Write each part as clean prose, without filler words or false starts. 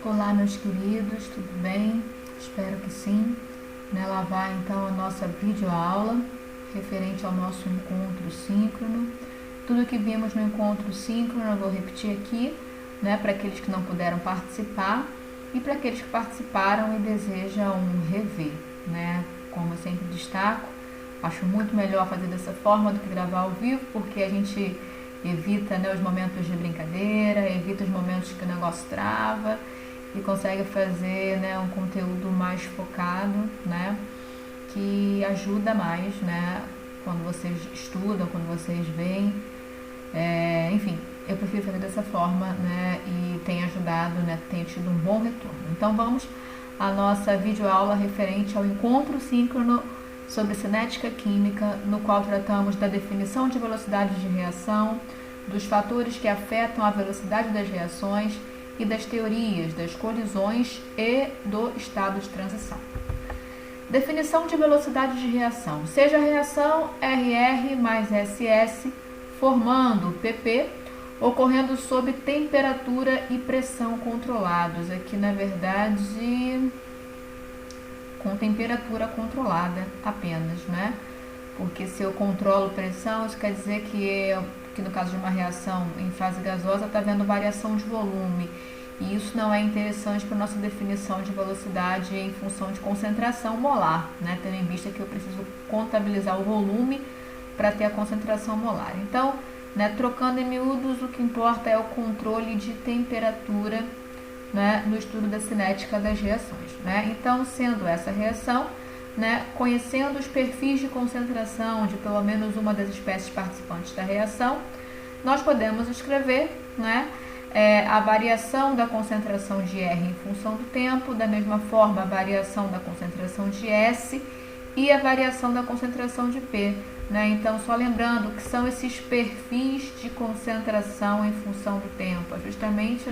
Olá, meus queridos, tudo bem? Espero que sim. Lá vai então a nossa videoaula referente ao nosso encontro síncrono. Tudo que vimos no encontro síncrono eu vou repetir aqui, para aqueles que não puderam participar e para aqueles que participaram e desejam rever, Como eu sempre destaco, acho muito melhor fazer dessa forma do que gravar ao vivo, porque a gente evita os momentos de brincadeira, evita os momentos que o negócio trava e consegue fazer um conteúdo mais focado, que ajuda mais, quando vocês estudam, quando vocês veem. Enfim, eu prefiro fazer dessa forma, e tem ajudado, tem tido um bom retorno. Então vamos à nossa videoaula referente ao encontro síncrono sobre cinética química, no qual tratamos da definição de velocidade de reação, dos fatores que afetam a velocidade das reações e das teorias das colisões e do estado de transição. Definição de velocidade de reação. Seja a reação RR mais SS formando PP, ocorrendo sob temperatura e pressão controlados. Aqui, na verdade, com temperatura controlada apenas, Porque se eu controlo pressão, isso quer dizer que no caso de uma reação em fase gasosa está havendo variação de volume, e isso não é interessante para a nossa definição de velocidade em função de concentração molar, tendo em vista que eu preciso contabilizar o volume para ter a concentração molar. Então, trocando em miúdos, o que importa é o controle de temperatura, no estudo da cinética das reações. Então, sendo essa reação, conhecendo os perfis de concentração de pelo menos uma das espécies participantes da reação, nós podemos escrever a variação da concentração de R em função do tempo, da mesma forma a variação da concentração de S e a variação da concentração de P. Então, só lembrando que são esses perfis de concentração em função do tempo, justamente,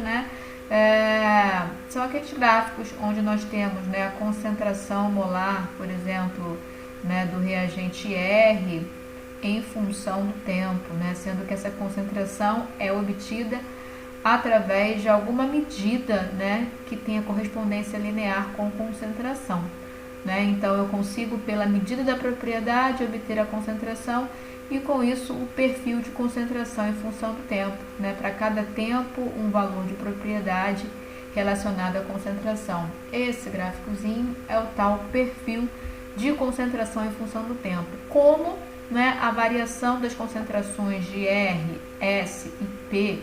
são aqueles gráficos onde nós temos a concentração molar, por exemplo, do reagente R em função do tempo, sendo que essa concentração é obtida através de alguma medida que tenha correspondência linear com concentração. Então, eu consigo, pela medida da propriedade, obter a concentração e, com isso, o perfil de concentração em função do tempo. Para cada tempo, um valor de propriedade relacionado à concentração. Esse gráficozinho é o tal perfil de concentração em função do tempo. Como a variação das concentrações de R, S e P,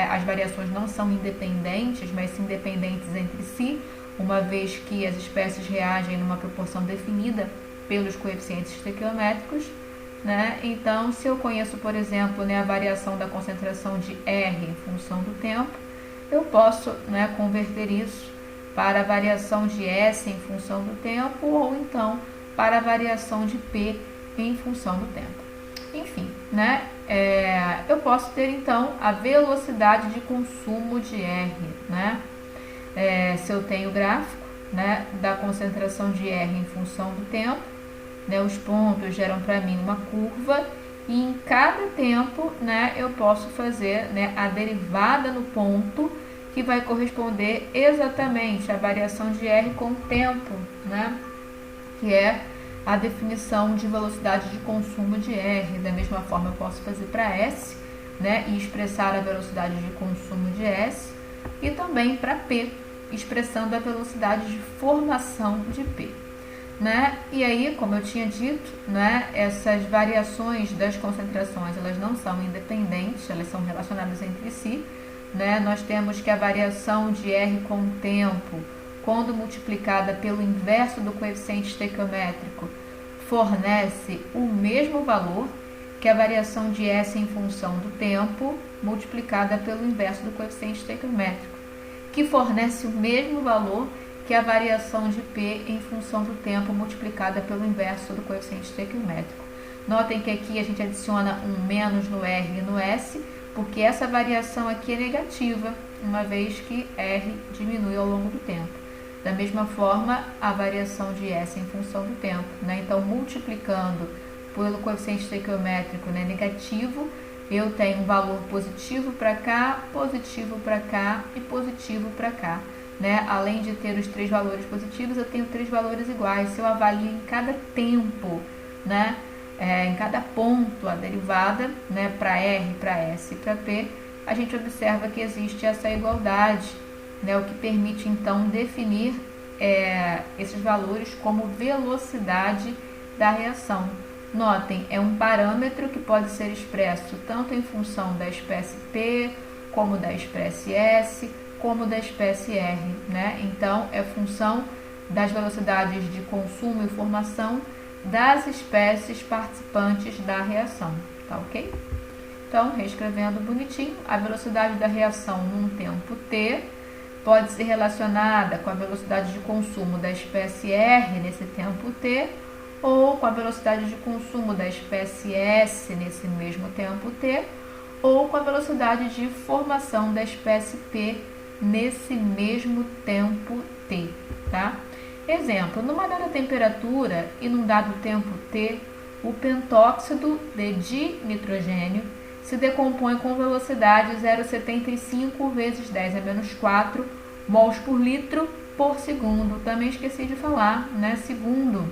as variações não são independentes, mas sim dependentes entre si, uma vez que as espécies reagem numa proporção definida pelos coeficientes estequiométricos. Então, se eu conheço, por exemplo, a variação da concentração de R em função do tempo, eu posso converter isso para a variação de S em função do tempo, ou então para a variação de P em função do tempo. Enfim, eu posso ter então a velocidade de consumo de R, se eu tenho o gráfico da concentração de R em função do tempo, os pontos geram para mim uma curva, e em cada tempo eu posso fazer a derivada no ponto, que vai corresponder exatamente à variação de R com o tempo, que é a definição de velocidade de consumo de R. Da mesma forma, eu posso fazer para S, e expressar a velocidade de consumo de S, e também para P, expressando a velocidade de formação de P. E aí, como eu tinha dito, essas variações das concentrações, elas não são independentes, elas são relacionadas entre si. Nós temos que a variação de R com o tempo, quando multiplicada pelo inverso do coeficiente estequiométrico, fornece o mesmo valor que a variação de S em função do tempo, multiplicada pelo inverso do coeficiente estequiométrico, que fornece o mesmo valor que a variação de P em função do tempo, multiplicada pelo inverso do coeficiente estequiométrico. Notem que aqui a gente adiciona um menos no R e no S, porque essa variação aqui é negativa, uma vez que R diminui ao longo do tempo. Da mesma forma, a variação de S em função do tempo. Então, multiplicando pelo coeficiente estequiométrico negativo, eu tenho um valor positivo para cá e positivo para cá, né? Além de ter os 3 valores positivos, eu tenho 3 valores iguais. Se eu avalio em cada tempo, né, em cada ponto a derivada, né, para R, para S e para P, a gente observa que existe essa igualdade, né, o que permite então definir esses valores como velocidade da reação. Notem, é um parâmetro que pode ser expresso tanto em função da espécie P, como da espécie S, como da espécie R, né? Então, é função das velocidades de consumo e formação das espécies participantes da reação, tá ok? Então, reescrevendo bonitinho, a velocidade da reação num tempo t pode ser relacionada com a velocidade de consumo da espécie R nesse tempo t, ou com a velocidade de consumo da espécie S nesse mesmo tempo t, ou com a velocidade de formação da espécie P nesse mesmo tempo t, tá? Exemplo, numa dada temperatura e num dado tempo t, o pentóxido de dinitrogênio se decompõe com velocidade 0,75 vezes 10 a menos 4 mols por litro por segundo. Também esqueci de falar, né? Segundo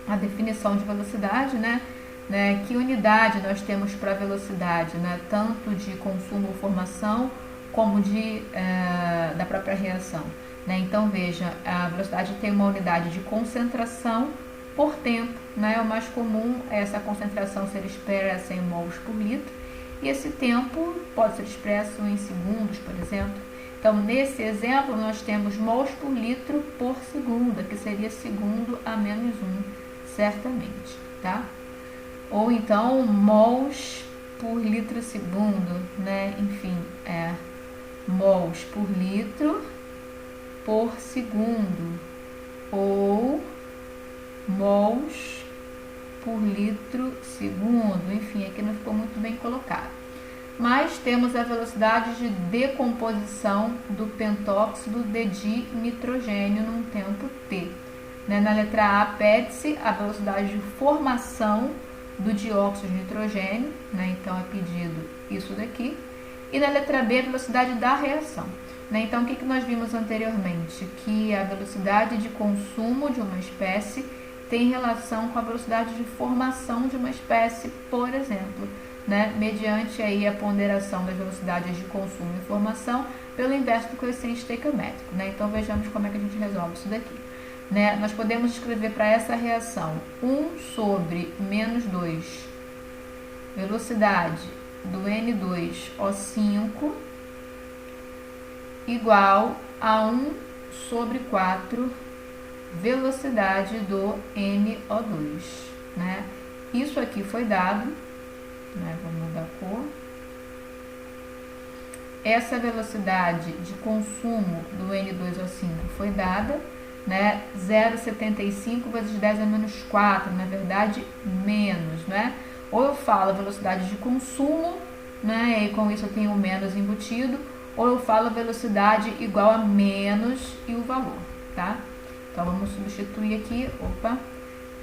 a definição de velocidade, né? Que unidade nós temos para velocidade, né? Tanto de consumo ou formação, como da própria reação, né? Então, veja, a velocidade tem uma unidade de concentração por tempo, né? O mais comum é essa concentração ser expressa em mols por litro, e esse tempo pode ser expresso em segundos, por exemplo. Então, nesse exemplo, nós temos mols por litro por segundo, que seria segundo a menos 1, certamente, tá? Ou então, mols por litro segundo, né? Enfim, mols por litro por segundo, ou mols por litro segundo. Enfim, aqui não ficou muito bem colocado. Mas temos a velocidade de decomposição do pentóxido de dinitrogênio num tempo t. Na letra A, pede-se a velocidade de formação do dióxido de nitrogênio, né? Então é pedido isso daqui. E na letra B, a velocidade da reação. Então, o que nós vimos anteriormente? Que a velocidade de consumo de uma espécie tem relação com a velocidade de formação de uma espécie, por exemplo, né? Mediante aí a ponderação das velocidades de consumo e formação pelo inverso do coeficiente estequiométrico, né? Então, vejamos como é que a gente resolve isso daqui. Nós podemos escrever para essa reação 1 sobre menos 2 velocidade do N2O5 igual a 1 sobre 4 velocidade do NO2, né? Isso aqui foi dado, né? Vamos mudar a cor. Essa velocidade de consumo do N2O5 foi dada, né? 0,75 vezes 10 a menos 4, na verdade, menos, né? Ou eu falo a velocidade de consumo, né? E com isso eu tenho o menos embutido, ou eu falo a velocidade igual a menos e o valor, tá? Então, vamos substituir aqui,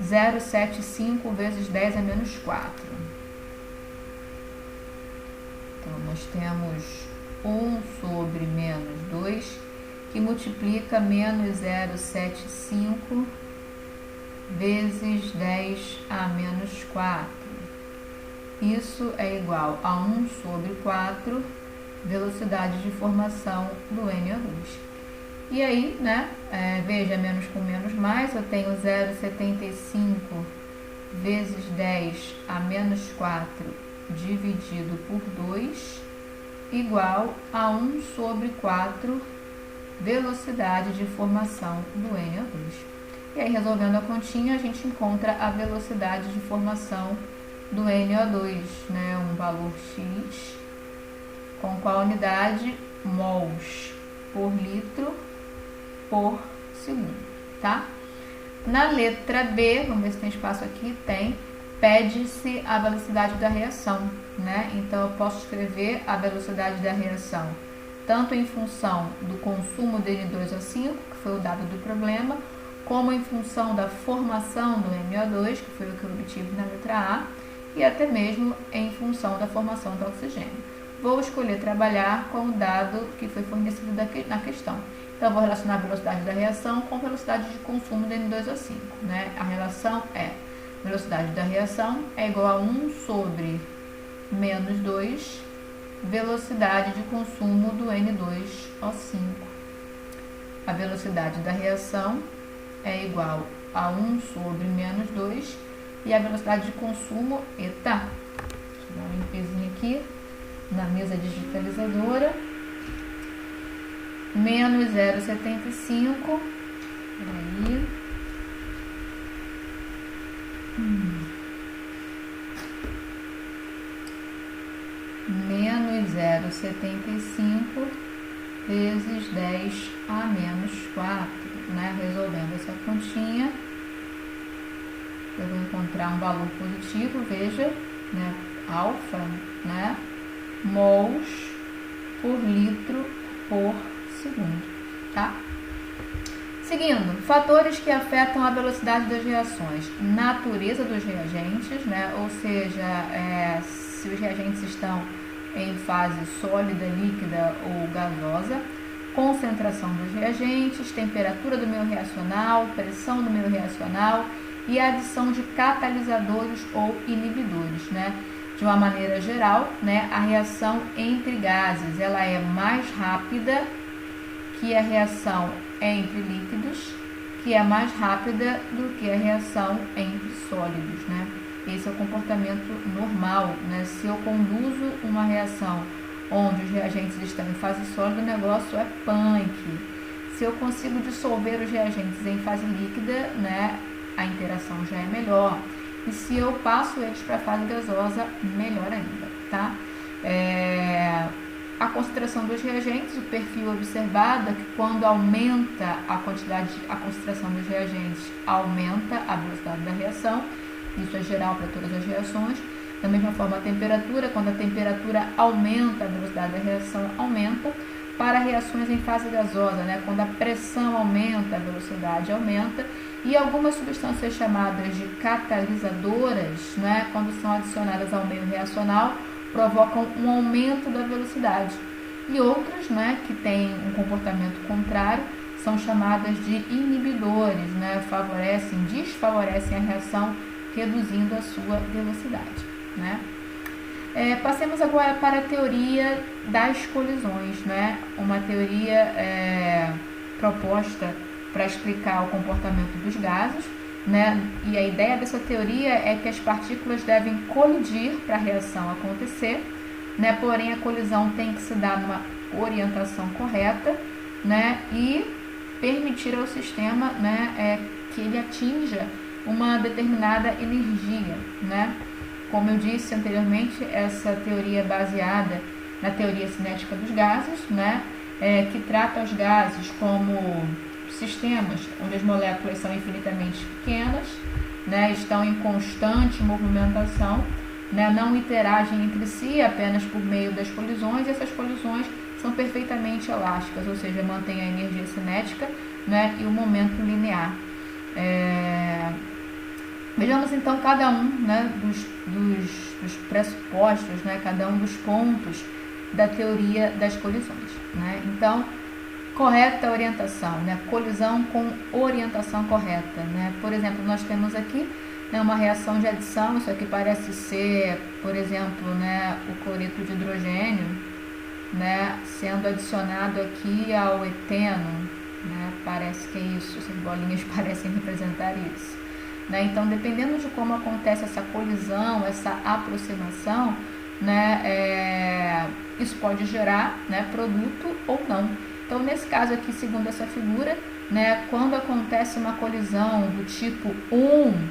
0,75 vezes 10 a menos 4. Então, nós temos 1 sobre menos 2, que multiplica menos 0,75 vezes 10 a menos 4. Isso é igual a 1 sobre 4 velocidade de formação do NO2. E aí, né, veja, menos com menos mais, eu tenho 0,75 vezes 10 a menos 4 dividido por 2 igual a 1 sobre 4 velocidade de formação do NO2. E aí, resolvendo a continha, a gente encontra a velocidade de formação do NO2, né, um valor X, com qual unidade? Mols por litro por segundo, tá? Na letra B, vamos ver se tem espaço aqui, tem, pede-se a velocidade da reação, né? Então, eu posso escrever a velocidade da reação tanto em função do consumo de N2O5, que foi o dado do problema, como em função da formação do NO2, que foi o que eu obtive na letra A, e até mesmo em função da formação do oxigênio. Vou escolher trabalhar com o dado que foi fornecido na questão. Então, vou relacionar a velocidade da reação com a velocidade de consumo do N2O5. Né? A relação é: velocidade da reação é igual a 1 sobre menos 2 velocidade de consumo do N2O5. A velocidade da reação é igual a 1 sobre menos 2 e a velocidade de consumo, deixa eu dar uma limpezinha aqui na mesa digitalizadora, menos 0,75, peraí, menos 0,75 vezes 10 a menos 4, né? Resolvendo essa continha, eu vou encontrar um valor positivo, veja, né? Alfa, né? Mols por litro por segundo, tá? Seguindo, fatores que afetam a velocidade das reações: natureza dos reagentes, né? Ou seja, se os reagentes estão em fase sólida, líquida ou gasosa, concentração dos reagentes, temperatura do meio reacional, pressão do meio reacional e a adição de catalisadores ou inibidores, né? De uma maneira geral, né, a reação entre gases ela é mais rápida que a reação entre líquidos, que é mais rápida do que a reação entre sólidos, né? Esse é o comportamento normal, né? Se eu conduzo uma reação onde os reagentes estão em fase sólida, o negócio é punk. Se eu consigo dissolver os reagentes em fase líquida, né, a interação já é melhor. E se eu passo eles para a fase gasosa, melhor ainda, tá? A concentração dos reagentes, o perfil observado é que quando aumenta a concentração dos reagentes, aumenta a velocidade da reação. Isso é geral para todas as reações. Da mesma forma, a temperatura, quando a temperatura aumenta, a velocidade da reação aumenta. Para reações em fase gasosa, né, quando a pressão aumenta, a velocidade aumenta. E algumas substâncias chamadas de catalisadoras, né, quando são adicionadas ao meio reacional, provocam um aumento da velocidade. E outras, né, que têm um comportamento contrário, são chamadas de inibidores, né, desfavorecem a reação, reduzindo a sua velocidade, né? Passemos agora para a teoria das colisões, né? Uma teoria proposta para explicar o comportamento dos gases, né? E a ideia dessa teoria é que as partículas devem colidir para a reação acontecer, né? Porém, a colisão tem que se dar numa orientação correta, né? E permitir ao sistema, né, que ele atinja uma determinada energia, né? Como eu disse anteriormente, essa teoria é baseada na teoria cinética dos gases, né? Que trata os gases como sistemas onde as moléculas são infinitamente pequenas, né? Estão em constante movimentação, né? Não interagem entre si apenas por meio das colisões, e essas colisões são perfeitamente elásticas, ou seja, mantêm a energia cinética, né? E o momento linear. Vejamos então cada um, né, dos pressupostos, né, cada um dos pontos da teoria das colisões, né? Então, correta orientação, né, colisão com orientação correta, né? Por exemplo, nós temos aqui, né, uma reação de adição. Isso aqui parece ser, por exemplo, né, o cloreto de hidrogênio, né, sendo adicionado aqui ao eteno, né? Parece que é isso, essas bolinhas parecem representar isso. Né? Então, dependendo de como acontece essa colisão, essa aproximação, né, isso pode gerar, né, produto ou não. Então, nesse caso aqui, segundo essa figura, né, quando acontece uma colisão do tipo 1,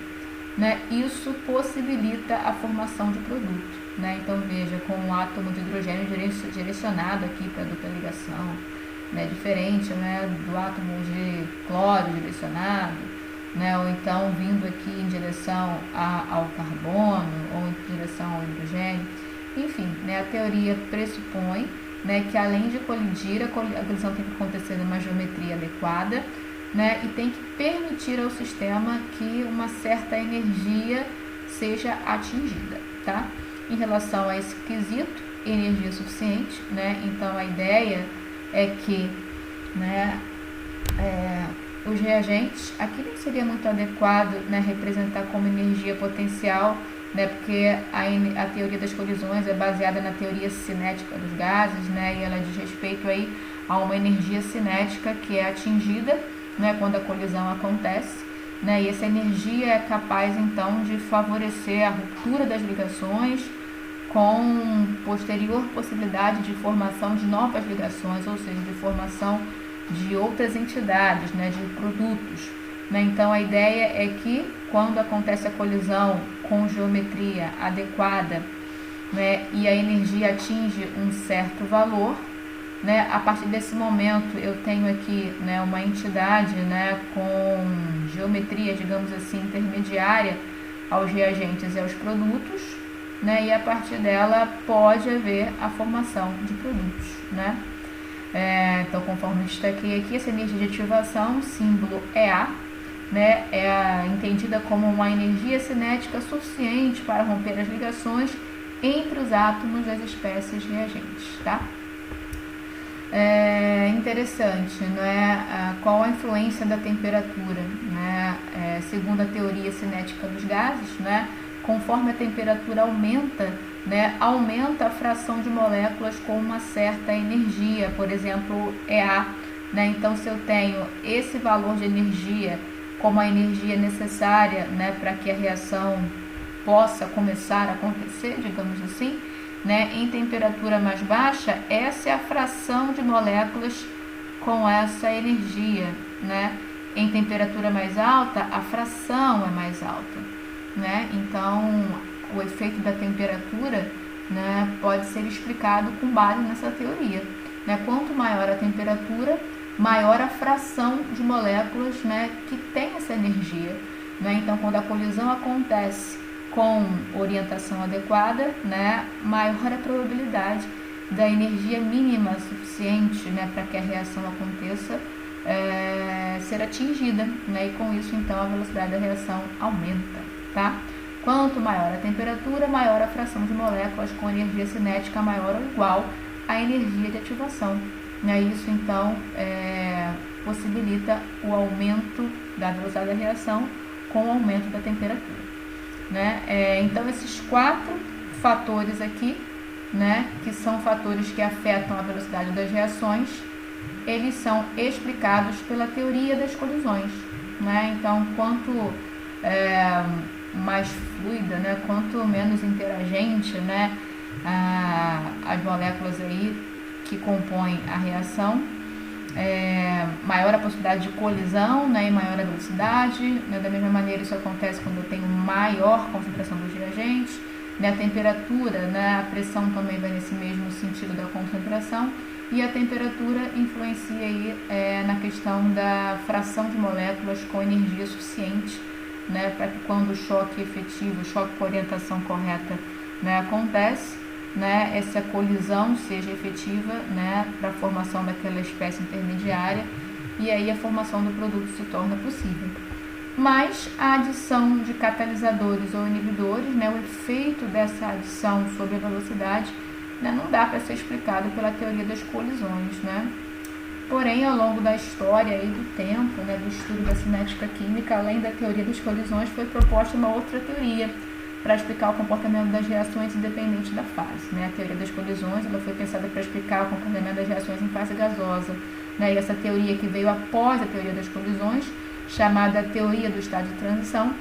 né, isso possibilita a formação de produto. Né? Então, veja, com um átomo de hidrogênio direcionado aqui para a dupla ligação, né, diferente, né, do átomo de cloro direcionado, né, ou então vindo aqui em direção ao carbono ou em direção ao hidrogênio. Enfim, né, a teoria pressupõe, né, que além de colidir, a colisão tem que acontecer numa geometria adequada, né, e tem que permitir ao sistema que uma certa energia seja atingida. tá? Em relação a esse quesito, energia suficiente, né? Então a ideia é que, né, os reagentes, aqui não seria muito adequado, né, representar como energia potencial, né, porque a teoria das colisões é baseada na teoria cinética dos gases, né, e ela diz respeito aí a uma energia cinética que é atingida, né, quando a colisão acontece, né, e essa energia é capaz então de favorecer a ruptura das ligações com posterior possibilidade de formação de novas ligações, ou seja, de formação de outras entidades, né, de produtos. Né? Então a ideia é que quando acontece a colisão com geometria adequada, né, e a energia atinge um certo valor, né, a partir desse momento eu tenho aqui, né, uma entidade, né, com geometria, digamos assim, intermediária aos reagentes e aos produtos, né, e a partir dela pode haver a formação de produtos, né? Então, conforme destaquei aqui, essa energia de ativação, o símbolo é A, né, entendida como uma energia cinética suficiente para romper as ligações entre os átomos das espécies reagentes, tá? Interessante, né? Qual a influência da temperatura, né? Segundo a teoria cinética dos gases, né? Conforme a temperatura aumenta, né, aumenta a fração de moléculas com uma certa energia, por exemplo, EA. Né? Então, se eu tenho esse valor de energia como a energia necessária, né, para que a reação possa começar a acontecer, digamos assim, né, em temperatura mais baixa, essa é a fração de moléculas com essa energia. Né? Em temperatura mais alta, a fração é mais alta. Né? Então, o efeito da temperatura, né, pode ser explicado com base nessa teoria. Né? Quanto maior a temperatura, maior a fração de moléculas, né, que tem essa energia. Né? Então, quando a colisão acontece com orientação adequada, né, maior a probabilidade da energia mínima suficiente, né, para que a reação aconteça ser atingida. Né? E com isso, então, a velocidade da reação aumenta. Tá? Quanto maior a temperatura, maior a fração de moléculas com energia cinética maior ou igual à energia de ativação. Né? Isso, então, possibilita o aumento da velocidade da reação com o aumento da temperatura. Né? Então, esses 4 fatores aqui, né, que são fatores que afetam a velocidade das reações, eles são explicados pela teoria das colisões. Né? Então, quanto mais fluida, né, quanto menos interagente, né, as moléculas aí que compõem a reação, maior a possibilidade de colisão, né, e maior a velocidade. Né, da mesma maneira, isso acontece quando eu tenho maior concentração dos reagentes. Né, a temperatura, né, a pressão também vai nesse mesmo sentido da concentração, e a temperatura influencia aí, na questão da fração de moléculas com energia suficiente, né, para que quando o choque efetivo, o choque com orientação correta, né, acontece, né, essa colisão seja efetiva, né, para a formação daquela espécie intermediária, e aí a formação do produto se torna possível. Mas a adição de catalisadores ou inibidores, né, o efeito dessa adição sobre a velocidade, né, não dá para ser explicado pela teoria das colisões. Né? Porém, ao longo da história e do tempo, né, do estudo da cinética química, além da teoria das colisões, foi proposta uma outra teoria para explicar o comportamento das reações independente da fase. Né? A teoria das colisões ela foi pensada para explicar o comportamento das reações em fase gasosa. Né? E essa teoria que veio após a teoria das colisões, chamada teoria do estado de transição,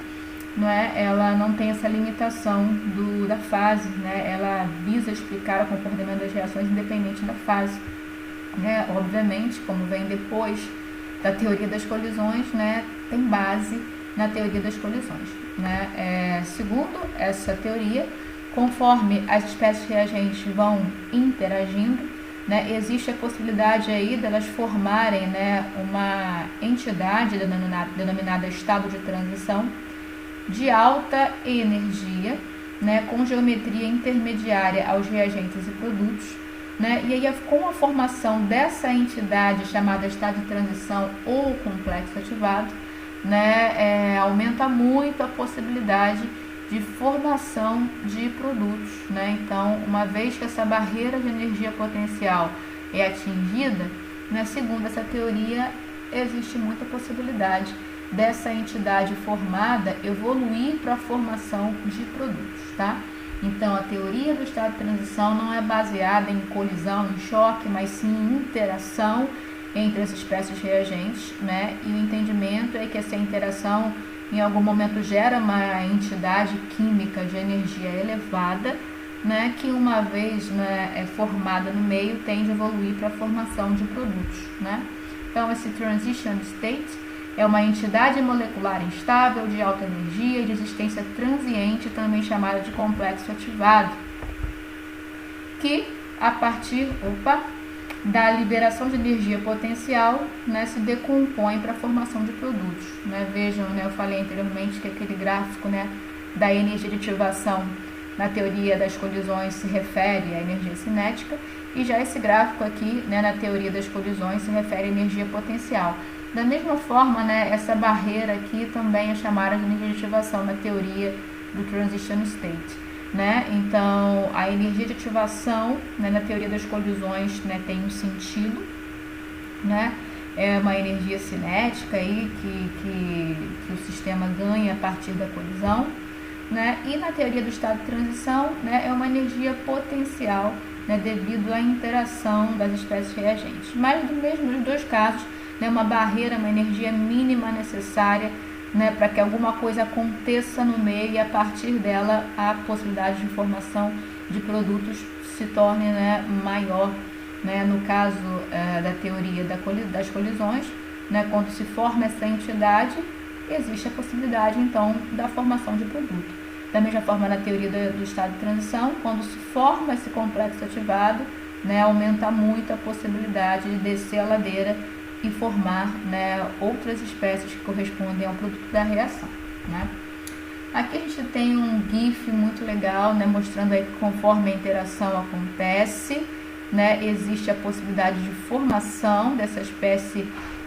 não é? Ela não tem essa limitação da fase. Né? Ela visa explicar o comportamento das reações independente da fase. Né? Obviamente, como vem depois da teoria das colisões, né, tem base na teoria das colisões. Né? Segundo essa teoria, conforme as espécies reagentes vão interagindo, né, existe a possibilidade aí delas formarem, né, uma entidade denominada estado de transição de alta energia, né, com geometria intermediária aos reagentes e produtos. Né? E aí, com a formação dessa entidade chamada estado de transição ou complexo ativado, né, aumenta muito a possibilidade de formação de produtos, né? Então, uma vez que essa barreira de energia potencial é atingida, né, segundo essa teoria, existe muita possibilidade dessa entidade formada evoluir para a formação de produtos, tá? Então, a teoria do estado de transição não é baseada em colisão, em choque, mas sim em interação entre as espécies reagentes, né? E o entendimento é que essa interação em algum momento gera uma entidade química de energia elevada, né, que uma vez, né, formada no meio, tende a evoluir para a formação de produtos, né? Então, esse transition state é uma entidade molecular instável de alta energia e de existência transiente, também chamada de complexo ativado, que a partir da liberação de energia potencial, né, se decompõe para a formação de produtos, né? Vejam, né, eu falei anteriormente que aquele gráfico, né, da energia de ativação na teoria das colisões se refere à energia cinética, e já esse gráfico aqui, né, na teoria das colisões se refere à energia potencial. Da mesma forma, né, essa barreira aqui também é chamada de energia de ativação na teoria do transition state. Né? Então, a energia de ativação, né, na teoria das colisões, né, tem um sentido, né? É uma energia cinética aí que o sistema ganha a partir da colisão, né? E na teoria do estado de transição, né, é uma energia potencial, né, devido à interação das espécies reagentes. Mas nos dois casos, né, uma barreira, uma energia mínima necessária, né, para que alguma coisa aconteça no meio e a partir dela a possibilidade de formação de produtos se torne, né, maior, né? No caso da teoria das colisões, né, quando se forma essa entidade, existe a possibilidade então da formação de produto. Da mesma forma, na teoria do estado de transição, quando se forma esse complexo ativado, né, aumenta muito a possibilidade de descer a ladeira e formar, né, outras espécies que correspondem ao produto da reação, né? Aqui a gente tem um GIF muito legal, né, mostrando aí que conforme a interação acontece, né, existe a possibilidade de formação dessa espécie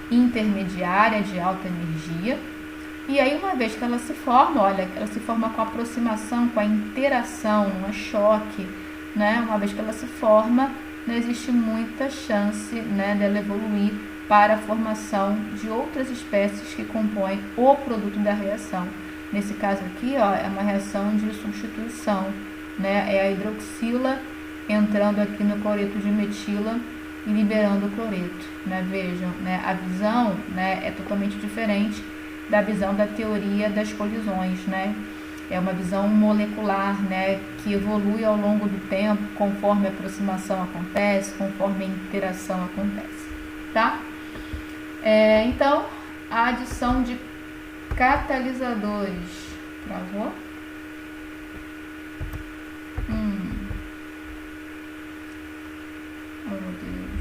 intermediária de alta energia. E aí, uma vez que ela se forma, olha, ela se forma com a aproximação, com a interação, não é choque, né? Uma vez que ela se forma, não existe muita chance, né, dela evoluir para a formação de outras espécies que compõem o produto da reação. Nesse caso aqui, ó, é uma reação de substituição, né? É a hidroxila entrando aqui no cloreto de metila e liberando o cloreto, né? Vejam, né? A visão, né, é totalmente diferente da visão da teoria das colisões, né? É uma visão molecular, né, que evolui ao longo do tempo, conforme a aproximação acontece, conforme a interação acontece, tá? Então, a adição de catalisadores. Travou? Oh, meu Deus.